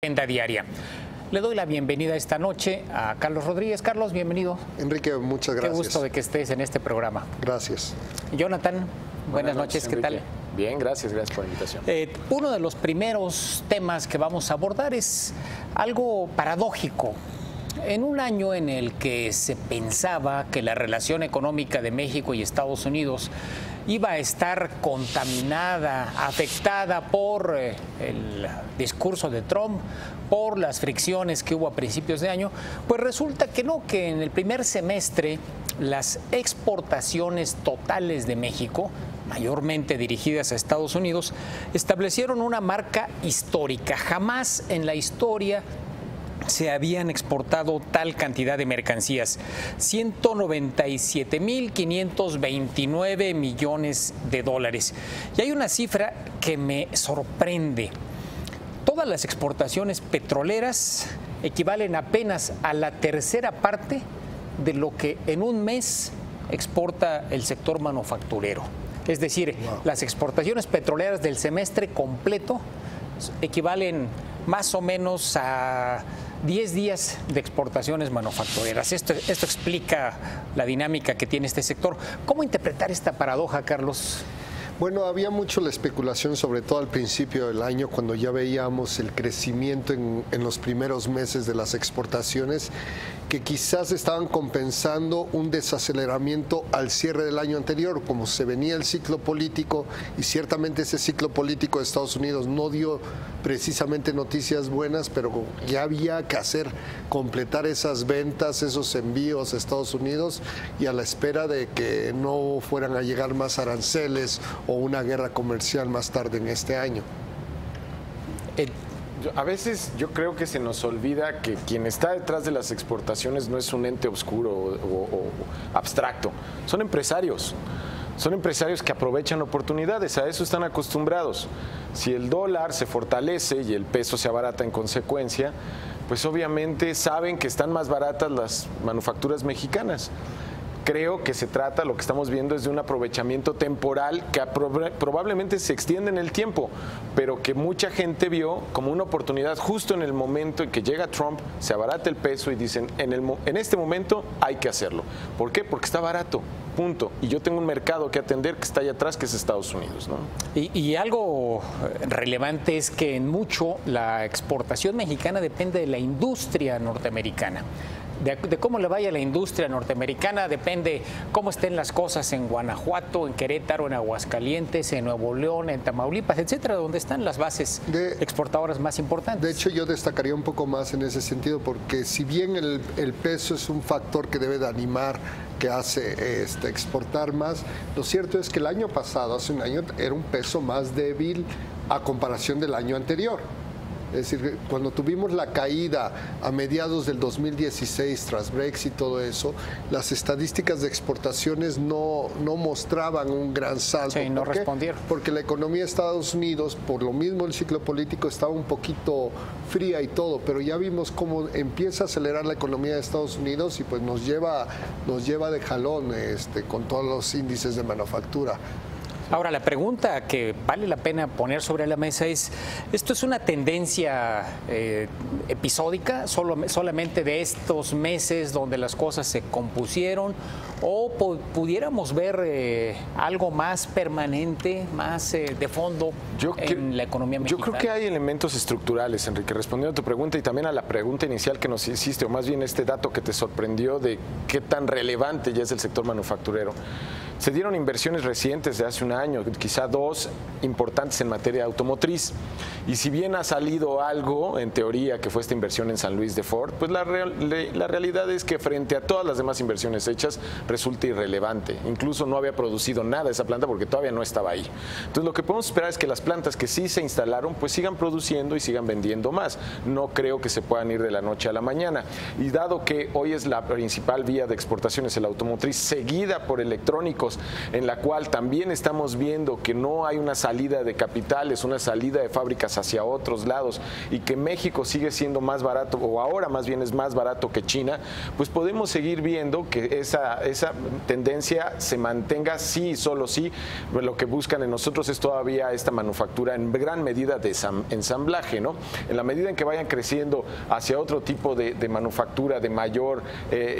Agenda diaria. Le doy la bienvenida esta noche a Carlos Rodríguez. Carlos, bienvenido. Enrique, muchas gracias. Qué gusto de que estés en este programa. Gracias. Jonathan, buenas noches, ¿qué Enrique. tal? Bien, gracias por la invitación. Uno de los primeros temas que vamos a abordar es algo paradójico. En un año en el que se pensaba que la relación económica de México y Estados Unidos iba a estar contaminada, afectada por el discurso de Trump, por las fricciones que hubo a principios de año, pues resulta que no, que en el primer semestre las exportaciones totales de México, mayormente dirigidas a Estados Unidos, establecieron una marca histórica. Jamás en la historia se habían exportado tal cantidad de mercancías, 197.529 millones de dólares. Y hay una cifra que me sorprende. Todas las exportaciones petroleras equivalen apenas a la tercera parte de lo que en un mes exporta el sector manufacturero. Es decir, las exportaciones petroleras del semestre completo equivalen más o menos a 10 días de exportaciones manufactureras. Esto explica la dinámica que tiene este sector. ¿Cómo interpretar esta paradoja, Carlos? Bueno, había mucho la especulación, sobre todo al principio del año, cuando ya veíamos el crecimiento en los primeros meses de las exportaciones, que quizás estaban compensando un desaceleramiento al cierre del año anterior, como se venía el ciclo político, y ciertamente ese ciclo político de Estados Unidos no dio precisamente noticias buenas, pero ya había que completar esas ventas, esos envíos a Estados Unidos, y a la espera de que no fueran a llegar más aranceles o una guerra comercial más tarde en este año. A veces yo creo que se nos olvida que quien está detrás de las exportaciones no es un ente oscuro o abstracto, son empresarios. Son empresarios que aprovechan oportunidades, a eso están acostumbrados. Si el dólar se fortalece y el peso se abarata en consecuencia, pues obviamente saben que están más baratas las manufacturas mexicanas. Creo que se trata, lo que estamos viendo es de un aprovechamiento temporal que probablemente se extiende en el tiempo, pero que mucha gente vio como una oportunidad justo en el momento en que llega Trump, se abarata el peso y dicen, en este momento hay que hacerlo. ¿Por qué? Porque está barato, punto. Y yo tengo un mercado que atender que está allá atrás, que es Estados Unidos, ¿no? Y algo relevante es que en mucho la exportación mexicana depende de la industria norteamericana. De cómo le vaya a la industria norteamericana depende cómo estén las cosas en Guanajuato, en Querétaro, en Aguascalientes, en Nuevo León, en Tamaulipas, etcétera, donde están las bases exportadoras más importantes. De hecho, yo destacaría un poco más en ese sentido, porque si bien el peso es un factor que debe de animar, que hace exportar más, lo cierto es que el año pasado, hace un año, era un peso más débil a comparación del año anterior. Es decir, cuando tuvimos la caída a mediados del 2016 tras Brexit y todo eso, las estadísticas de exportaciones no mostraban un gran salto. Sí, no respondieron. Porque la economía de Estados Unidos, por lo mismo el ciclo político estaba un poquito fría y todo, pero ya vimos cómo empieza a acelerar la economía de Estados Unidos y pues nos lleva de jalón con todos los índices de manufactura. Ahora, la pregunta que vale la pena poner sobre la mesa es, ¿esto es una tendencia episódica, solamente de estos meses donde las cosas se compusieron, o pudiéramos ver algo más permanente, más de fondo en la economía mexicana? Yo creo que hay elementos estructurales, Enrique, respondiendo a tu pregunta y también a la pregunta inicial que nos hiciste, o más bien este dato que te sorprendió de qué tan relevante ya es el sector manufacturero. Se dieron inversiones recientes de hace un año, quizá 2 importantes en materia automotriz. Y si bien ha salido algo, en teoría, que fue esta inversión en San Luis de Ford, pues la realidad es que frente a todas las demás inversiones hechas, resulta irrelevante. Incluso no había producido nada esa planta porque todavía no estaba ahí. Entonces lo que podemos esperar es que las plantas que sí se instalaron, pues sigan produciendo y sigan vendiendo más. No creo que se puedan ir de la noche a la mañana. Y dado que hoy es la principal vía de exportaciones el automotriz, seguida por electrónico Olímpicos, en la cual también estamos viendo que no hay una salida de capitales, una salida de fábricas hacia otros lados y que México sigue siendo más barato, o ahora más bien es más barato que China, pues podemos seguir viendo que esa tendencia se mantenga, sí y solo sí. Lo que buscan en nosotros es todavía esta manufactura en gran medida de ensamblaje, ¿no? En la medida en que vayan creciendo hacia otro tipo de manufactura de mayor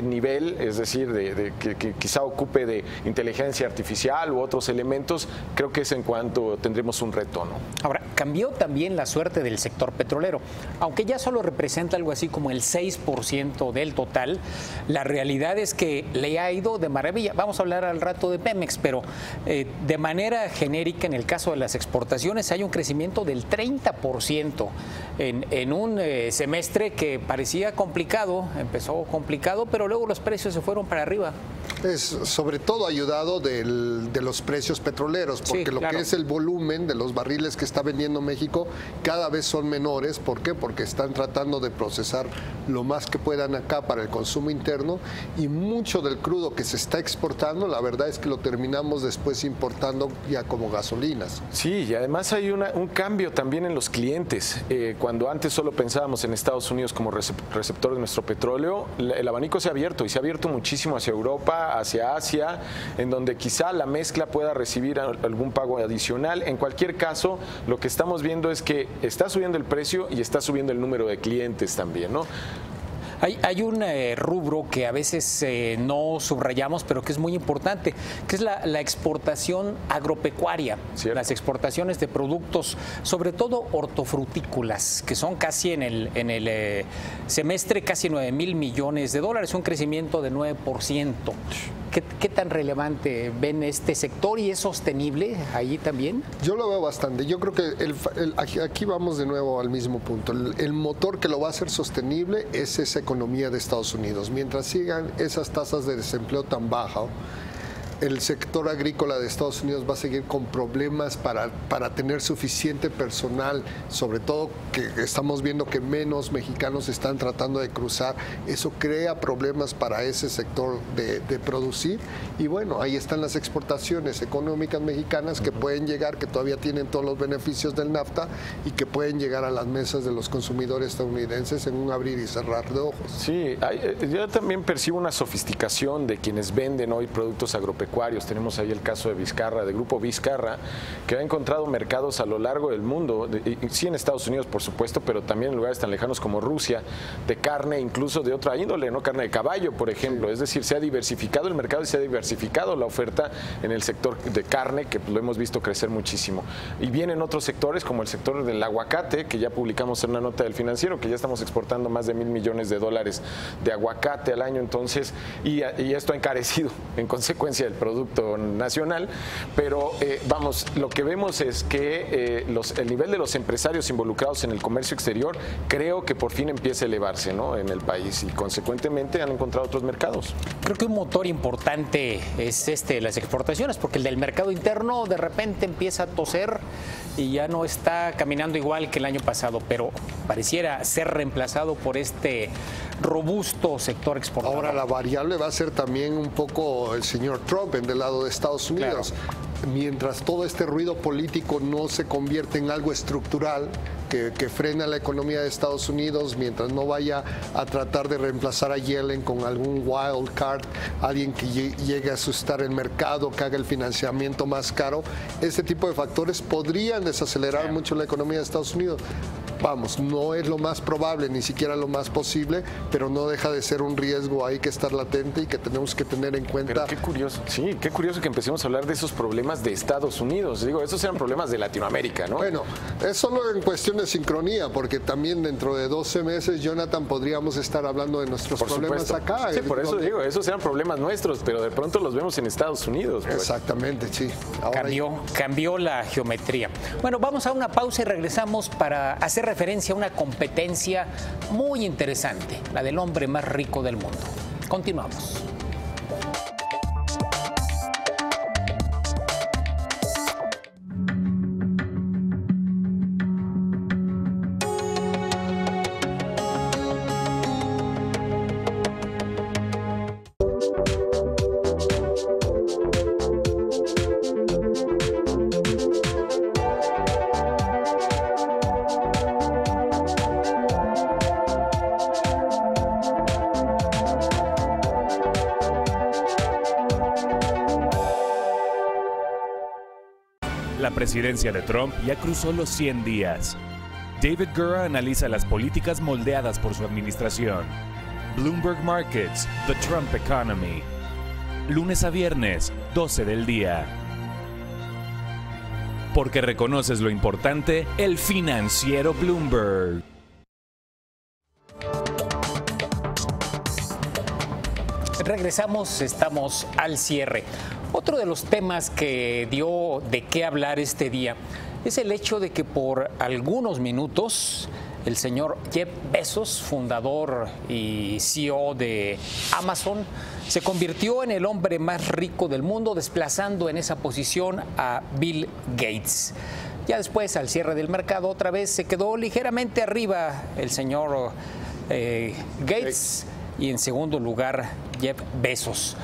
nivel, es decir, que quizá ocupe de inteligencia artificial u otros elementos, creo que es en cuanto tendremos un reto, ¿no? Ahora, cambió también la suerte del sector petrolero. Aunque ya solo representa algo así como el 6% del total, la realidad es que le ha ido de maravilla. Vamos a hablar al rato de Pemex, pero de manera genérica, en el caso de las exportaciones, hay un crecimiento del 30% en un semestre que parecía complicado, empezó complicado, pero luego los precios se fueron para arriba. Es sobre todo ayudado de los precios petroleros, porque Sí, lo claro. que es el volumen de los barriles que está vendiendo México cada vez son menores. ¿Por qué? Porque están tratando de procesar lo más que puedan acá para el consumo interno, y mucho del crudo que se está exportando, la verdad es que lo terminamos después importando ya como gasolinas. Sí, y además hay un cambio también en los clientes. Cuando antes solo pensábamos en Estados Unidos como receptor de nuestro petróleo, el abanico se ha abierto, y se ha abierto muchísimo hacia Europa, hacia Asia, en donde quizá la mezcla pueda recibir algún pago adicional. En cualquier caso, lo que estamos viendo es que está subiendo el precio y está subiendo el número de clientes también, ¿no? Hay un rubro que a veces no subrayamos, pero que es muy importante, que es la exportación agropecuaria. Cierto. Las exportaciones de productos, sobre todo hortofrutícolas, que son casi en el semestre casi 9,000 millones de dólares, un crecimiento de 9%. ¿Qué tan relevante ven este sector y es sostenible allí también? Yo lo veo bastante. Yo creo que aquí vamos de nuevo al mismo punto. El motor que lo va a hacer sostenible es esa economía de Estados Unidos. Mientras sigan esas tasas de desempleo tan bajas, el sector agrícola de Estados Unidos va a seguir con problemas para tener suficiente personal, sobre todo que estamos viendo que menos mexicanos están tratando de cruzar. Eso crea problemas para ese sector de producir, y bueno, ahí están las exportaciones económicas mexicanas que pueden llegar, que todavía tienen todos los beneficios del NAFTA y que pueden llegar a las mesas de los consumidores estadounidenses en un abrir y cerrar de ojos. Sí, yo también percibo una sofisticación de quienes venden hoy productos agropecuarios. Tenemos ahí el caso de Vizcarra, de Grupo Vizcarra, que ha encontrado mercados a lo largo del mundo, sí en Estados Unidos, por supuesto, pero también en lugares tan lejanos como Rusia, de carne incluso de otra índole, ¿no? Carne de caballo, por ejemplo. Sí. Es decir, se ha diversificado el mercado y se ha diversificado la oferta en el sector de carne, que lo hemos visto crecer muchísimo. Y vienen otros sectores, como el sector del aguacate, que ya publicamos en una nota del Financiero, que ya estamos exportando más de $1,000 millones de aguacate al año, entonces, y esto ha encarecido en consecuencia del producto nacional, pero vamos, lo que vemos es que el nivel de los empresarios involucrados en el comercio exterior creo que por fin empieza a elevarse, ¿no?, en el país, y consecuentemente han encontrado otros mercados. Creo que un motor importante es las exportaciones, porque el del mercado interno de repente empieza a toser y ya no está caminando igual que el año pasado, pero pareciera ser reemplazado por este robusto sector exportador. Ahora la variable va a ser también un poco el señor Trump del lado de Estados Unidos. Claro. Mientras todo este ruido político no se convierte en algo estructural que frena la economía de Estados Unidos, mientras no vaya a tratar de reemplazar a Yellen con algún wild card, alguien que llegue a asustar el mercado, que haga el financiamiento más caro, ese tipo de factores podrían desacelerar mucho la economía de Estados Unidos. Vamos, no es lo más probable, ni siquiera lo más posible, pero no deja de ser un riesgo ahí que estar latente y que tenemos que tener en cuenta. Pero qué curioso, sí, qué curioso que empecemos a hablar de esos problemas de Estados Unidos. Digo, esos eran problemas de Latinoamérica, ¿no? Bueno, es solo en cuestión de sincronía, porque también dentro de 12 meses, Jonathan, podríamos estar hablando de nuestros problemas acá. Sí, por eso digo, esos eran problemas nuestros, pero de pronto los vemos en Estados Unidos. Pues. Exactamente, sí. Ahora cambió la geometría. Bueno, vamos a una pausa y regresamos para hacer referencia a una competencia muy interesante, la del hombre más rico del mundo. Continuamos. la presidencia de Trump ya cruzó los 100 días. David Gura analiza las políticas moldeadas por su administración. Bloomberg Markets, The Trump Economy. Lunes a viernes, 12 del día. Porque reconoces lo importante, el financiero Bloomberg. Regresamos, estamos al cierre. Otro de los temas que dio de qué hablar este día es el hecho de que por algunos minutos el señor Jeff Bezos, fundador y CEO de Amazon, se convirtió en el hombre más rico del mundo, desplazando en esa posición a Bill Gates. Ya después, al cierre del mercado, otra vez se quedó ligeramente arriba el señor Gates y en segundo lugar Jeff Bezos.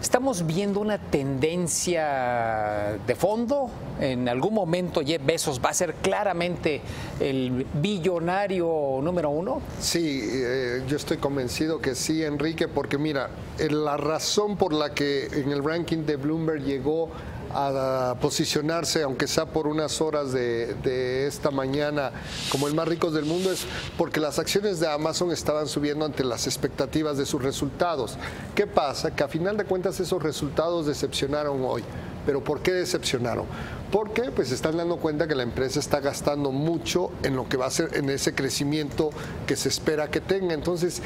¿Estamos viendo una tendencia de fondo? ¿En algún momento Jeff Bezos va a ser claramente el billonario número uno? Sí, yo estoy convencido que sí, Enrique, porque mira, la razón por la que en el ranking de Bloomberg llegó a posicionarse, aunque sea por unas horas de esta mañana, como el más rico del mundo, es porque las acciones de Amazon estaban subiendo ante las expectativas de sus resultados. ¿Qué pasa? Que a final de cuentas esos resultados decepcionaron hoy. ¿Pero por qué decepcionaron? Porque pues se están dando cuenta que la empresa está gastando mucho en lo que va a ser, en ese crecimiento que se espera que tenga. Entonces,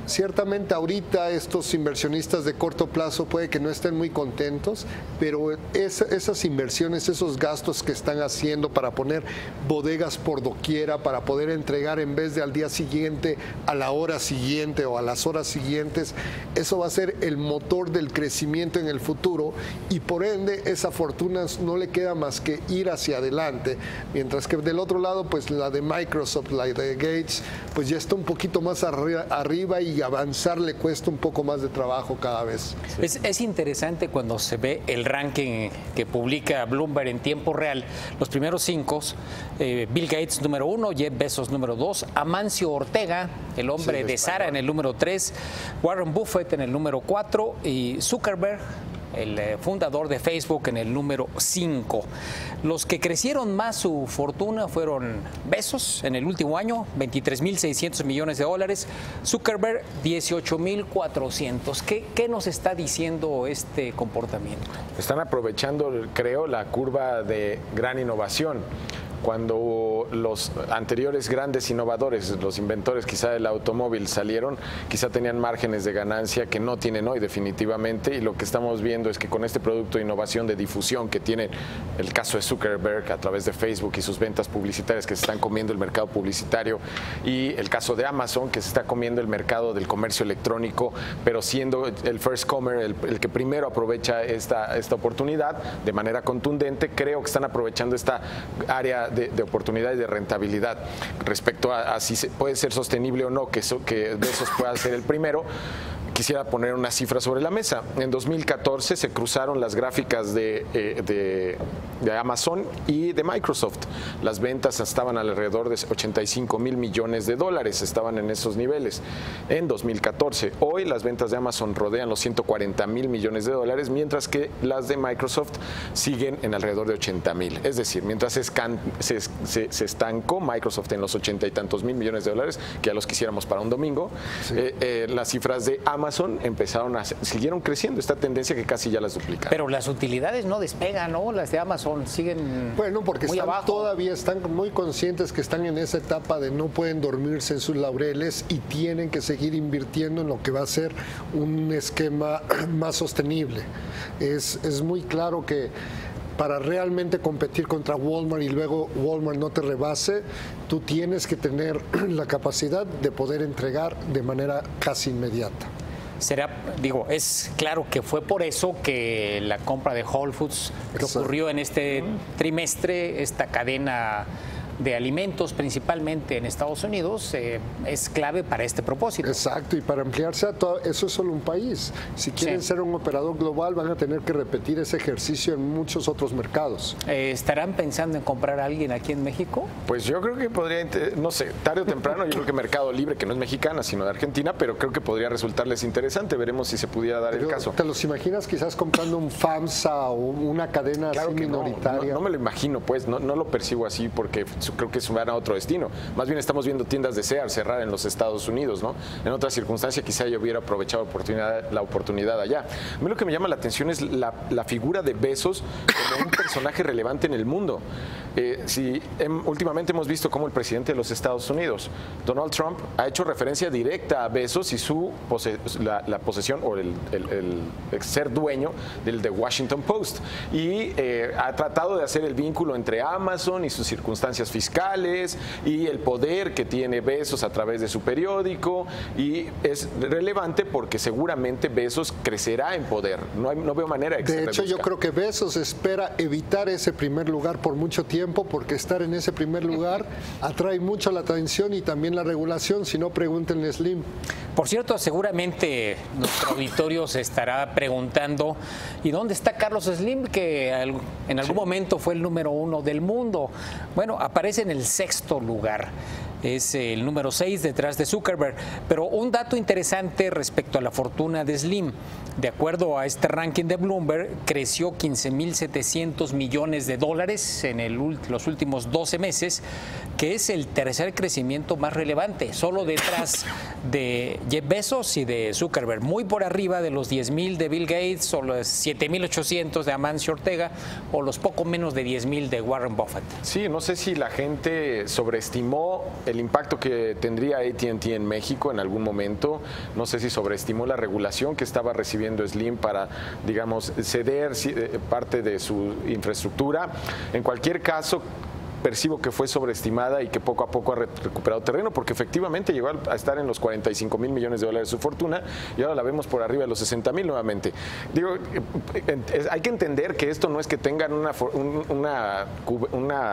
ciertamente ahorita estos inversionistas de corto plazo puede que no estén muy contentos, pero esas inversiones, esos gastos que están haciendo para poner bodegas por doquiera, para poder entregar en vez de al día siguiente, a la hora siguiente o a las horas siguientes, eso va a ser el motor del crecimiento en el futuro y por ende esa fortuna no le queda más que ir hacia adelante, mientras que del otro lado pues la de Microsoft, la de Gates, pues ya está un poquito más arriba y avanzar le cuesta un poco más de trabajo cada vez. Es interesante cuando se ve el ranking que publica Bloomberg en tiempo real. Los primeros 5, Bill Gates número 1, Jeff Bezos número 2, Amancio Ortega, el hombre de Zara, en el número 3, Warren Buffett en el número 4 y Zuckerberg, el fundador de Facebook, en el número 5. Los que crecieron más su fortuna fueron Bezos en el último año, 23.600 millones de dólares, Zuckerberg 18.400. ¿Qué nos está diciendo este comportamiento? Están aprovechando, creo, la curva de gran innovación. Cuando los anteriores grandes innovadores, los inventores quizá del automóvil salieron, quizá tenían márgenes de ganancia que no tienen hoy definitivamente, y lo que estamos viendo es que con este producto de innovación, de difusión que tiene el caso de Zuckerberg a través de Facebook y sus ventas publicitarias que se están comiendo el mercado publicitario, y el caso de Amazon que se está comiendo el mercado del comercio electrónico, pero siendo el first comer, el que primero aprovecha esta oportunidad de manera contundente, creo que están aprovechando esta área de oportunidad y de rentabilidad. Respecto a si puede ser sostenible o no que Bezos pueda ser el primero, quisiera poner una cifra sobre la mesa. En 2014 se cruzaron las gráficas de Amazon y de Microsoft. Las ventas estaban alrededor de 85.000 millones de dólares, estaban en esos niveles en 2014. Hoy las ventas de Amazon rodean los 140.000 millones de dólares, mientras que las de Microsoft siguen en alrededor de 80.000. Es decir, mientras se estancó Microsoft en los 80 y tantos mil millones de dólares, que ya los quisiéramos para un domingo, sí. Las cifras de Amazon siguieron creciendo, esta tendencia que casi ya las duplican. Pero las utilidades no despegan, ¿no? Las de Amazon siguen porque muy abajo. Todavía están muy conscientes que están en esa etapa de no pueden dormirse en sus laureles y tienen que seguir invirtiendo en lo que va a ser un esquema más sostenible. Es muy claro que para realmente competir contra Walmart y luego Walmart no te rebase, tú tienes que tener la capacidad de poder entregar de manera casi inmediata. Es claro que fue por eso que la compra de Whole Foods que ocurrió en este trimestre, esta cadena de alimentos, principalmente en Estados Unidos, es clave para este propósito. Exacto, y para ampliarse a todo, eso es solo un país. Si quieren ser un operador global, van a tener que repetir ese ejercicio en muchos otros mercados. ¿Estarán pensando en comprar a alguien aquí en México? Pues yo creo que podría, no sé, tarde o temprano, yo creo que Mercado Libre, que no es mexicana, sino de Argentina, pero creo que podría resultarles interesante. Veremos si se pudiera dar el caso. ¿Te los imaginas quizás comprando un FAMSA o una cadena así minoritaria? No me lo imagino, pues, no lo percibo así porque creo que eso va a otro destino. Más bien estamos viendo tiendas de Sears cerrar en los Estados Unidos, ¿no? En otras circunstancias quizá yo hubiera aprovechado la oportunidad allá. A mí lo que me llama la atención es la figura de Bezos como un personaje relevante en el mundo. Últimamente hemos visto cómo el presidente de los Estados Unidos, Donald Trump, ha hecho referencia directa a Bezos y la posesión o el ser dueño del The Washington Post, y ha tratado de hacer el vínculo entre Amazon y sus circunstancias fiscales y el poder que tiene Bezos a través de su periódico, y es relevante porque seguramente Bezos crecerá en poder. No veo manera de que De hecho, yo creo que Bezos espera evitar ese primer lugar por mucho tiempo, porque estar en ese primer lugar atrae mucho la atención y también la regulación. Si no, pregúntenle a Slim. Por cierto, seguramente nuestro auditorio se estará preguntando, ¿y dónde está Carlos Slim, que en algún momento fue el número 1 del mundo? Bueno, aparece en el 6º lugar. Es el número 6 detrás de Zuckerberg. Pero un dato interesante respecto a la fortuna de Slim. De acuerdo a este ranking de Bloomberg, creció 15.700 millones de dólares en los últimos 12 meses, que es el tercer crecimiento más relevante, solo detrás de Jeff Bezos y de Zuckerberg, muy por arriba de los 10.000 de Bill Gates o los 7.800 de Amancio Ortega o los poco menos de 10.000 de Warren Buffett. Sí, no sé si la gente sobreestimó el impacto que tendría AT&T en México en algún momento. No sé si sobreestimó la regulación que estaba recibiendo Slim para, digamos, ceder parte de su infraestructura. En cualquier caso, percibo que fue sobreestimada y que poco a poco ha recuperado terreno, porque efectivamente llegó a estar en los 45,000 millones de dólares su fortuna y ahora la vemos por arriba de los 60,000 nuevamente. Digo, hay que entender que esto no es que tengan una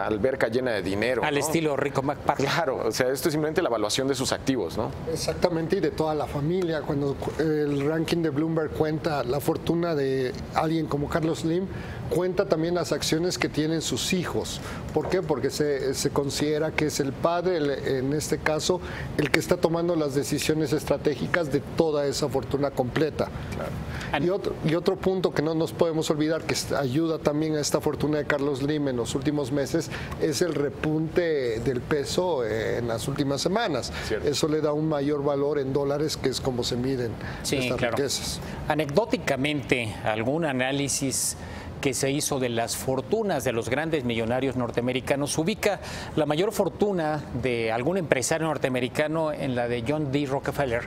alberca llena de dinero, al estilo Rico McPartland. Claro, o sea, esto es simplemente la evaluación de sus activos, ¿no? Exactamente, y de toda la familia. Cuando el ranking de Bloomberg cuenta la fortuna de alguien como Carlos Slim, cuenta también las acciones que tienen sus hijos. ¿Por qué? Porque se considera que es el padre, en este caso, el que está tomando las decisiones estratégicas de toda esa fortuna completa. Claro. Y otro punto que no nos podemos olvidar, que ayuda también a esta fortuna de Carlos Slim en los últimos meses, es el repunte del peso en las últimas semanas. Cierto. Eso le da un mayor valor en dólares, que es como se miden estas riquezas. Anecdóticamente, algún análisis que se hizo de las fortunas de los grandes millonarios norteamericanos ubica la mayor fortuna de algún empresario norteamericano en la de John D. Rockefeller,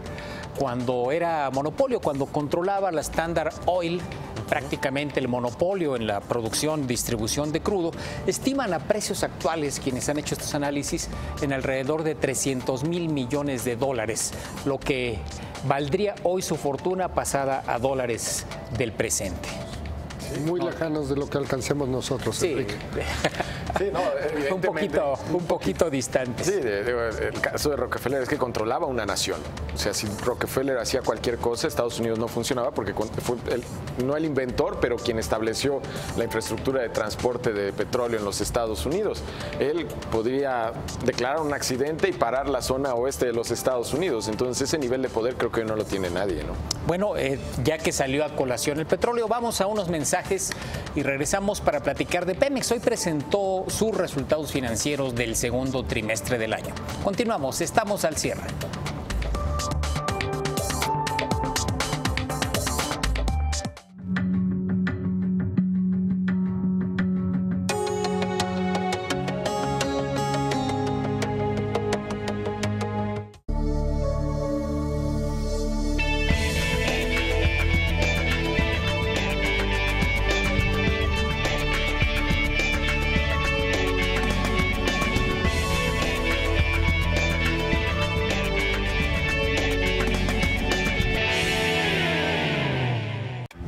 cuando era monopolio, cuando controlaba la Standard Oil, prácticamente el monopolio en la producción, distribución de crudo. Estiman a precios actuales, quienes han hecho estos análisis, en alrededor de 300,000 millones de dólares, lo que valdría hoy su fortuna pasada a dólares del presente. Muy lejanos de lo que alcancemos nosotros, sí. Enrique. Sí, no, un poquito distantes. Sí, el caso de Rockefeller es que controlaba una nación. O sea, si Rockefeller hacía cualquier cosa, Estados Unidos no funcionaba, porque fue no el inventor, pero quien estableció la infraestructura de transporte de petróleo en los Estados Unidos. Él podría declarar un accidente y parar la zona oeste de los Estados Unidos. Entonces, ese nivel de poder creo que no lo tiene nadie, ¿no? Bueno, ya que salió a colación el petróleo, vamos a unos mensajes y regresamos para platicar de Pemex. Hoy presentó sus resultados financieros del segundo trimestre del año. Continuamos, estamos al cierre.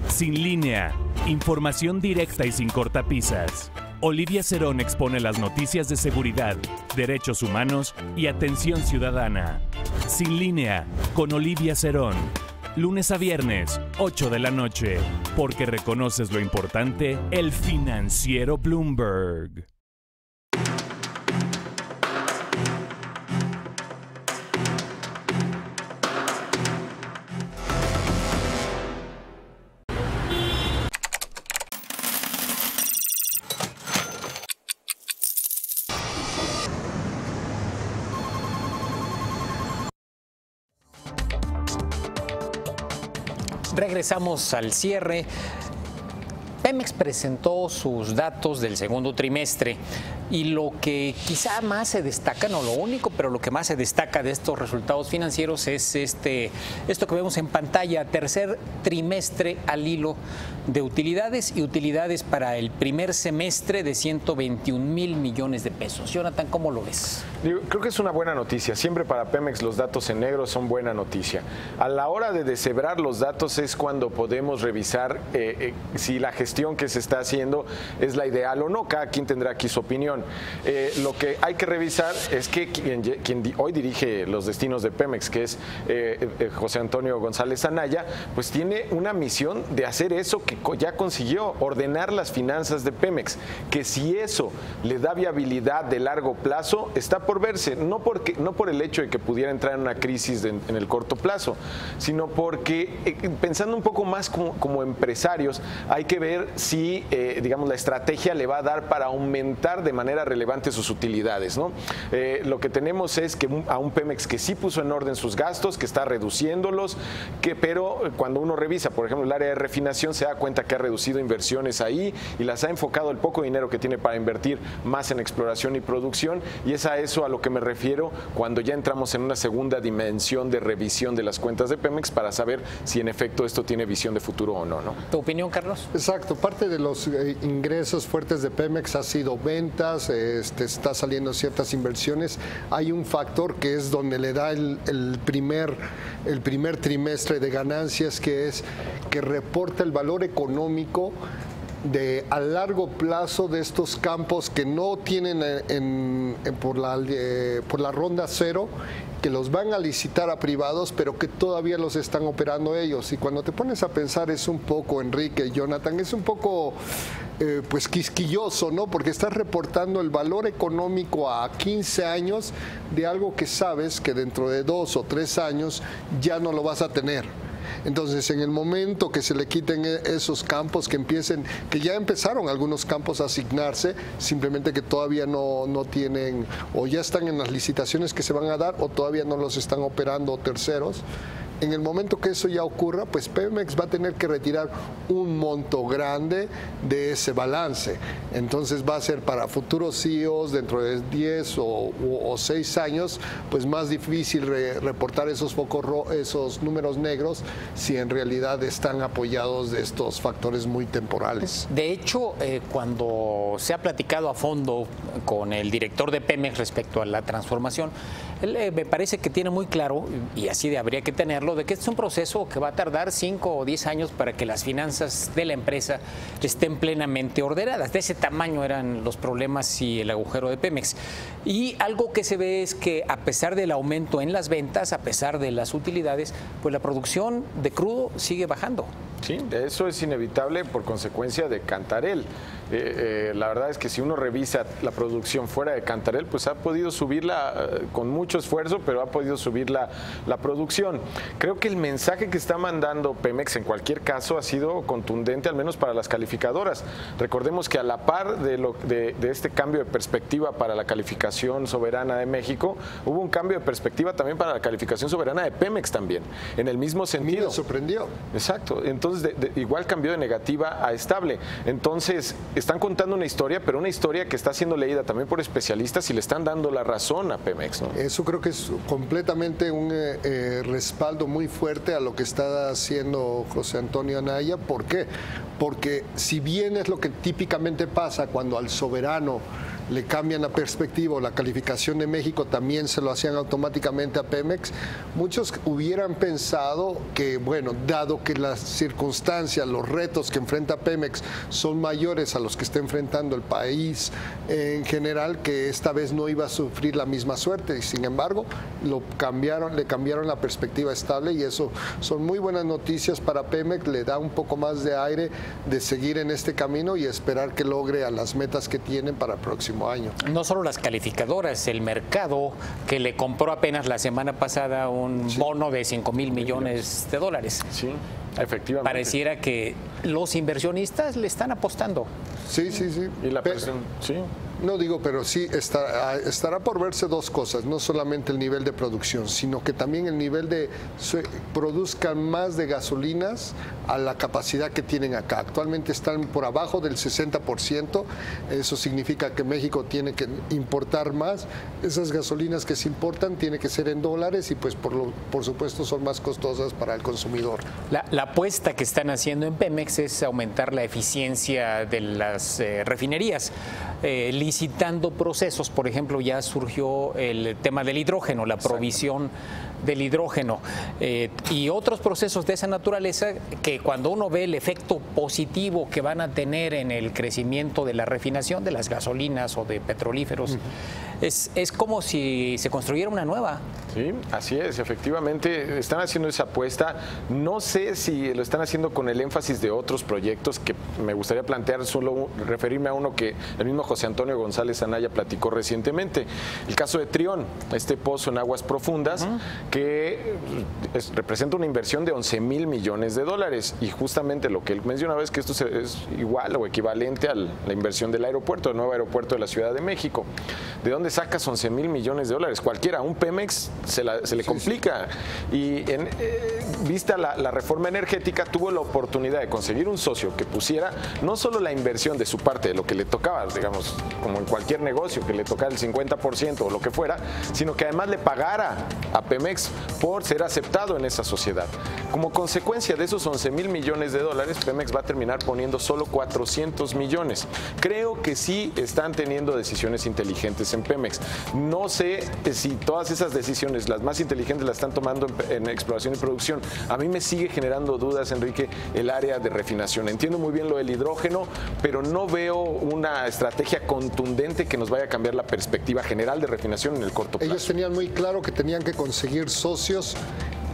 Sin línea, información directa y sin cortapisas. Olivia Cerón expone las noticias de seguridad, derechos humanos y atención ciudadana. Sin línea, con Olivia Cerón. Lunes a viernes, 8 de la noche. Porque reconoces lo importante, el financiero Bloomberg. Regresamos al cierre. Pemex presentó sus datos del segundo trimestre y lo que quizá más se destaca, no lo único, pero lo que más se destaca de estos resultados financieros es esto que vemos en pantalla, tercer trimestre al hilo de utilidades y utilidades para el primer semestre de 121,000 millones de pesos. Jonathan, ¿cómo lo ves? Creo que es una buena noticia. Siempre para Pemex los datos en negro son buena noticia. A la hora de deshebrar los datos es cuando podemos revisar si la gestión que se está haciendo es la ideal o no. Cada quien tendrá aquí su opinión. Lo que hay que revisar es que quien hoy dirige los destinos de Pemex, que es José Antonio González Anaya, pues tiene una misión de hacer eso que ya consiguió, ordenar las finanzas de Pemex, que si eso le da viabilidad de largo plazo, está por verse, no por el hecho de que pudiera entrar en una crisis en el corto plazo, sino porque pensando un poco más como empresarios, hay que ver si, digamos, la estrategia le va a dar para aumentar de manera relevante sus utilidades, ¿no? Lo que tenemos es que a un Pemex que sí puso en orden sus gastos, que está reduciéndolos, pero cuando uno revisa, por ejemplo, el área de refinación, se da cuenta que ha reducido inversiones ahí y las ha enfocado el poco dinero que tiene para invertir más en exploración y producción, y es a eso a lo que me refiero cuando ya entramos en una segunda dimensión de revisión de las cuentas de Pemex para saber si en efecto esto tiene visión de futuro o no, ¿no? ¿Tu opinión, Carlos? Exacto, parte de los ingresos fuertes de Pemex ha sido ventas, está saliendo ciertas inversiones. Hay un factor que es donde le da el primer trimestre de ganancias, que es que reporta el valor económico a largo plazo de estos campos que no tienen por la ronda cero, que los van a licitar a privados, pero que todavía los están operando ellos. Y cuando te pones a pensar, es un poco, Enrique y Jonathan, es un poco pues quisquilloso, ¿no? Porque estás reportando el valor económico a 15 años de algo que sabes que dentro de 2 o 3 años ya no lo vas a tener. Entonces, en el momento que se le quiten esos campos, que ya empezaron algunos campos a asignarse, simplemente que todavía no tienen, o ya están en las licitaciones que se van a dar, o todavía no los están operando terceros. En el momento que eso ya ocurra, pues Pemex va a tener que retirar un monto grande de ese balance. Entonces va a ser para futuros CEOs dentro de 10 o 6 años, pues más difícil reportar esos números negros si en realidad están apoyados de estos factores muy temporales. De hecho, cuando se ha platicado a fondo con el director de Pemex respecto a la transformación, él me parece que tiene muy claro, y así habría que tenerlo, de que este es un proceso que va a tardar 5 o 10 años para que las finanzas de la empresa estén plenamente ordenadas. De ese tamaño eran los problemas y el agujero de Pemex. Y algo que se ve es que a pesar del aumento en las ventas, a pesar de las utilidades, pues la producción de crudo sigue bajando. Sí, eso es inevitable por consecuencia de Cantarell. La verdad es que si uno revisa la producción fuera de Cantarell, pues ha podido subirla con mucho esfuerzo, pero ha podido subir la producción. Creo que el mensaje que está mandando Pemex en cualquier caso ha sido contundente, al menos para las calificadoras. Recordemos que a la par de este cambio de perspectiva para la calificación soberana de México, hubo un cambio de perspectiva también para la calificación soberana de Pemex también, en el mismo sentido. Me sorprendió. Exacto, entonces igual cambió de negativa a estable. Entonces están contando una historia, pero una historia que está siendo leída también por especialistas y le están dando la razón a Pemex, ¿no? Eso creo que es completamente un respaldo muy fuerte a lo que está haciendo José Antonio Anaya. ¿Por qué? Porque si bien es lo que típicamente pasa cuando al soberano le cambian la perspectiva o la calificación de México, también se lo hacían automáticamente a Pemex. Muchos hubieran pensado que, bueno, dado que las circunstancias, los retos que enfrenta Pemex son mayores a los que está enfrentando el país en general, que esta vez no iba a sufrir la misma suerte. Y sin embargo, le cambiaron la perspectiva estable, y eso son muy buenas noticias para Pemex. Le da un poco más de aire de seguir en este camino y esperar que logre a las metas que tienen para el próximo año. No solo las calificadoras, el mercado, que le compró apenas la semana pasada un bono de 5,000 millones de dólares. Sí, efectivamente. Pareciera que los inversionistas le están apostando. Sí, sí, sí. Y la presión, sí. No digo, pero sí estará por verse dos cosas, no solamente el nivel de producción, sino que también el nivel de produzcan más de gasolinas a la capacidad que tienen acá. Actualmente están por abajo del 60%, eso significa que México tiene que importar más. Esas gasolinas que se importan tienen que ser en dólares y pues por supuesto son más costosas para el consumidor. La apuesta que están haciendo en Pemex es aumentar la eficiencia de las refinerías, licitando procesos. Por ejemplo, ya surgió el tema del hidrógeno, la provisión del hidrógeno y otros procesos de esa naturaleza, que cuando uno ve el efecto positivo que van a tener en el crecimiento de la refinación de las gasolinas o de petrolíferos, es como si se construyera una nueva. Sí, así es, efectivamente están haciendo esa apuesta. No sé si lo están haciendo con el énfasis de otros proyectos que me gustaría plantear, solo referirme a uno que el mismo José Antonio González Anaya platicó recientemente. El caso de Trión, este pozo en aguas profundas, que representa una inversión de 11,000 millones de dólares, y justamente lo que él mencionaba es que esto es igual o equivalente a la inversión del aeropuerto, el nuevo aeropuerto de la Ciudad de México. ¿De dónde sacas 11,000 millones de dólares? Cualquiera, un Pemex se le complica. Y vista la reforma energética, tuvo la oportunidad de conseguir un socio que pusiera no solo la inversión de su parte, de lo que le tocaba, digamos, como en cualquier negocio, que le tocara el 50% o lo que fuera, sino que además le pagara a Pemex por ser aceptado en esa sociedad. Como consecuencia de esos 11,000 millones de dólares, Pemex va a terminar poniendo solo 400 millones. Creo que sí están teniendo decisiones inteligentes en Pemex. No sé si todas esas decisiones, las más inteligentes, las están tomando en exploración y producción. A mí me sigue generando dudas, Enrique, el área de refinación. Entiendo muy bien lo del hidrógeno, pero no veo una estrategia contundente que nos vaya a cambiar la perspectiva general de refinación en el corto plazo. Ellos tenían muy claro que tenían que conseguir socios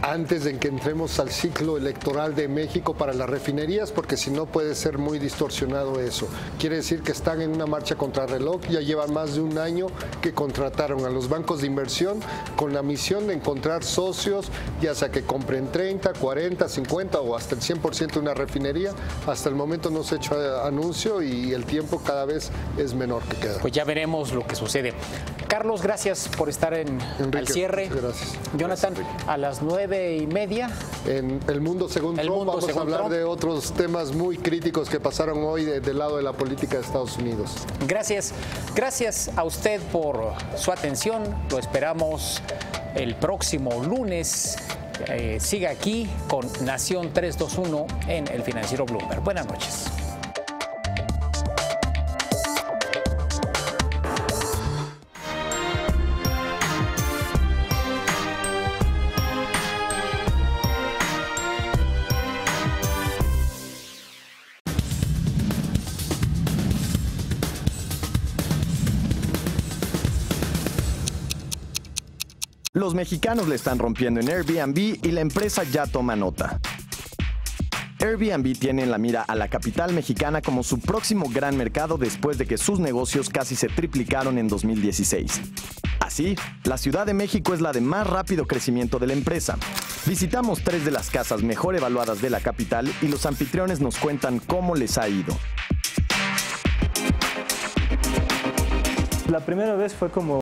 antes de que entremos al ciclo electoral de México para las refinerías, porque si no puede ser muy distorsionado eso. Quiere decir que están en una marcha contrarreloj, ya llevan más de un año que contrataron a los bancos de inversión con la misión de encontrar socios, ya sea que compren 30, 40, 50 o hasta el 100% de una refinería. Hasta el momento no se ha hecho anuncio y el tiempo cada vez es menor que queda. Pues ya veremos lo que sucede. Carlos, gracias por estar Enrique, al cierre. Gracias. Jonathan, a las 9:30. En El Mundo Según Trump vamos a hablar de otros temas muy críticos que pasaron hoy del lado de la política de Estados Unidos. Gracias. Gracias a usted por su atención. Lo esperamos el próximo lunes. Siga aquí con Nación 321 en El Financiero Bloomberg. Buenas noches. Los mexicanos le están rompiendo en Airbnb y la empresa ya toma nota. Airbnb tiene en la mira a la capital mexicana como su próximo gran mercado después de que sus negocios casi se triplicaron en 2016. Así, la Ciudad de México es la de más rápido crecimiento de la empresa. Visitamos 3 de las casas mejor evaluadas de la capital y los anfitriones nos cuentan cómo les ha ido. La primera vez fue como